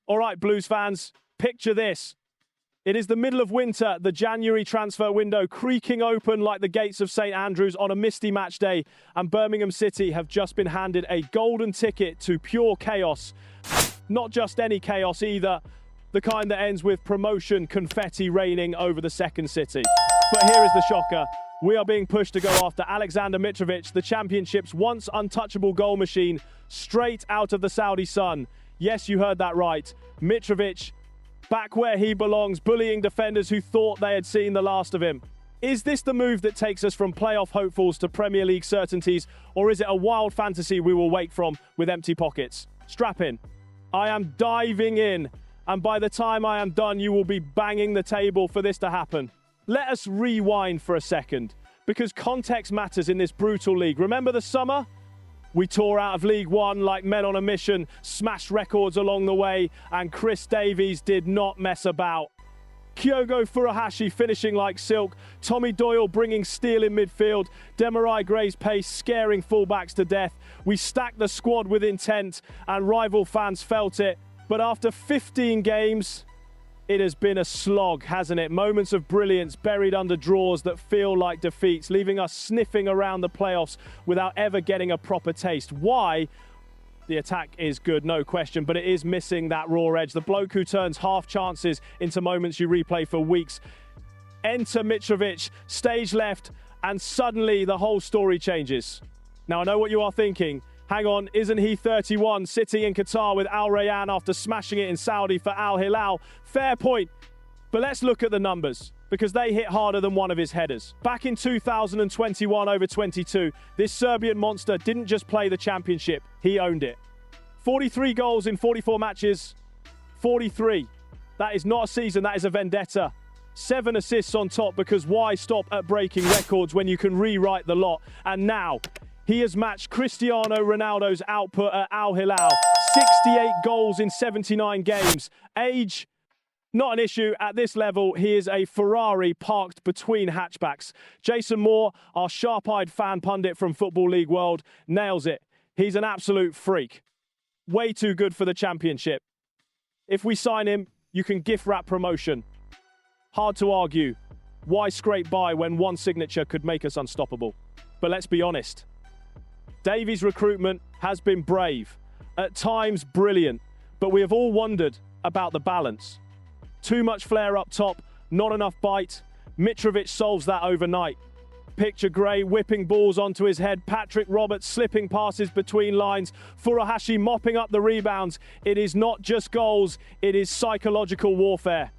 All right, Blues fans, picture this. It is the middle of winter, the January transfer window creaking open like the gates of St Andrews on a misty match day, and Birmingham City have just been handed a golden ticket to pure chaos. Not just any chaos either, the kind that ends with promotion confetti raining over the second city. But here is the shocker. We are being pushed to go after Alexander Mitrovic, the championship's once untouchable goal machine, straight out of the Saudi sun. Yes, you heard that right. Mitrovic, back where he belongs, bullying defenders who thought they had seen the last of him. Is this the move that takes us from playoff hopefuls to Premier League certainties, or is it a wild fantasy we will wake from with empty pockets? Strap in. I am diving in, and by the time I am done, you will be banging the table for this to happen. Let us rewind for a second, because context matters in this brutal league. Remember the summer? We tore out of League One like men on a mission, smashed records along the way, and Chris Davies did not mess about. Kyogo Furuhashi finishing like silk, Tommy Doyle bringing steel in midfield, Demarai Gray's pace scaring fullbacks to death. We stacked the squad with intent, and rival fans felt it. But after 15 games, it has been a slog, hasn't it? Moments of brilliance buried under draws that feel like defeats, leaving us sniffing around the playoffs without ever getting a proper taste. Why? The attack is good, no question, but it is missing that raw edge. The bloke who turns half chances into moments you replay for weeks. Enter Mitrovic, stage left, and suddenly the whole story changes. Now, I know what you are thinking. Hang on, isn't he 31, sitting in Qatar with Al Rayyan after smashing it in Saudi for Al Hilal? Fair point. But let's look at the numbers, because they hit harder than one of his headers. Back in 2021 over 22, this Serbian monster didn't just play the championship, he owned it. 43 goals in 44 matches, 43. That is not a season, that is a vendetta. 7 assists on top, because why stop at breaking records when you can rewrite the lot? And now, he has matched Cristiano Ronaldo's output at Al Hilal. 68 goals in 79 games. Age, not an issue. At this level, he is a Ferrari parked between hatchbacks. Jason Moore, our sharp-eyed fan pundit from Football League World, nails it. He's an absolute freak. Way too good for the championship. If we sign him, you can gift wrap promotion. Hard to argue. Why scrape by when one signature could make us unstoppable? But let's be honest. Davies' recruitment has been brave, at times brilliant, but we have all wondered about the balance. Too much flair up top, not enough bite. Mitrovic solves that overnight. Picture Gray whipping balls onto his head, Patrick Roberts slipping passes between lines, Furuhashi mopping up the rebounds. It is not just goals, it is psychological warfare.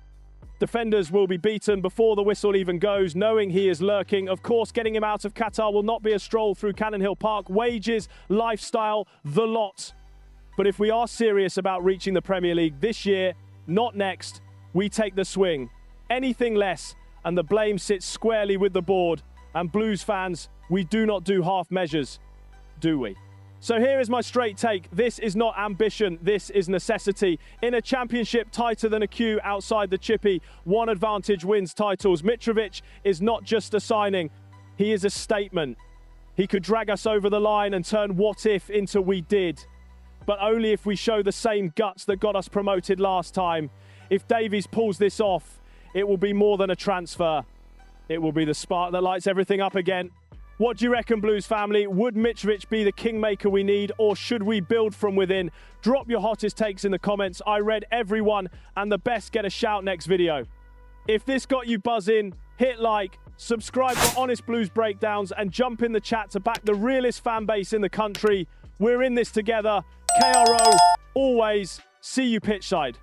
Defenders will be beaten before the whistle even goes, knowing he is lurking. Of course, getting him out of Qatar will not be a stroll through Cannon Hill Park. Wages, lifestyle, the lot. But if we are serious about reaching the Premier League this year, not next, we take the swing. Anything less, and the blame sits squarely with the board. And Blues fans, we do not do half measures, do we? So here is my straight take. This is not ambition, this is necessity. In a championship tighter than a queue outside the chippy, one advantage wins titles. Mitrovic is not just a signing, he is a statement. He could drag us over the line and turn what if into we did. But only if we show the same guts that got us promoted last time. If Davies pulls this off, it will be more than a transfer. It will be the spark that lights everything up again. What do you reckon, Blues family? Would Mitrovic be the kingmaker we need, or should we build from within? Drop your hottest takes in the comments. I read every one, and the best get a shout next video. If this got you buzzing, hit like, subscribe for honest Blues breakdowns, and jump in the chat to back the realest fan base in the country. We're in this together. KRO, always. See you pitchside.